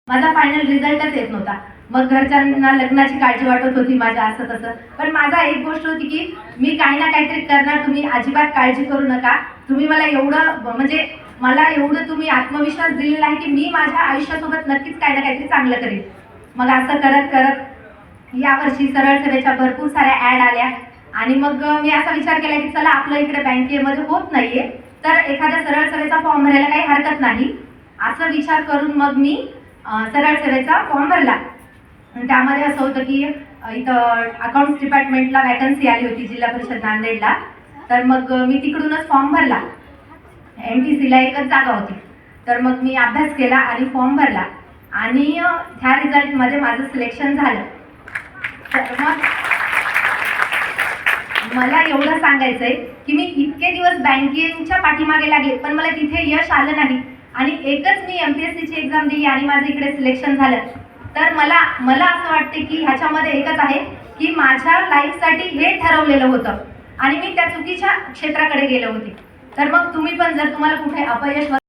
माझा फायनल रिझल्टच येत नव्हता. मग घरच्यांना लग्नाची काळजी वाटत होती माझ्या असं तसं. पण माझा एक गोष्ट होती की मी काही ना काहीतरी करणार, तुम्ही अजिबात काळजी करू नका. तुम्ही मला एवढं म्हणजे मला एवढं तुम्ही आत्मविश्वास दिलेला आहे की मी माझ्या आयुष्यासोबत नक्कीच काही ना काहीतरी चांगलं करेन. मग असं करत करत यावर्षी सरळ सेवेच्या भरपूर साऱ्या ॲड आल्या आणि मग मी असा विचार केला की चला आपलं इकडे बँकेमध्ये होत नाहीये तर एखाद्या सरळ सेवेचा फॉर्म भरायला काही हरकत नाही असं विचार करून मग मी सरळ सेवेचा फॉर्म भरला. त्यामध्ये असं होतं की इथं अकाउंट्स डिपार्टमेंटला वॅकन्सी आली होती जिल्हा परिषद नांदेडला. तर मग मी तिकडूनच फॉर्म भरला. MPCला एकच जागा होती. तर मग मी अभ्यास केला आणि फॉर्म भरला आणि ह्या रिझल्टमध्ये माझं सिलेक्शन झालं. तर मग मला एवढं सांगायचं आहे की मी इतके दिवस बँकेच्या पाठीमागे लागले पण मला तिथे यश आलं नाही आणि एकच मी MPSCची एक्झाम दिली आणि माझं इकडे सिलेक्शन झालं. तर मला असं वाटते की ह्याच्यामध्ये एकच आहे की माझ्या लाईफसाठी हे ठरवलेलं होतं आणि मी त्या चुकीच्या क्षेत्राकडे गेले होते. तर मग तुम्ही पण जर तुम्हाला कुठे अपयश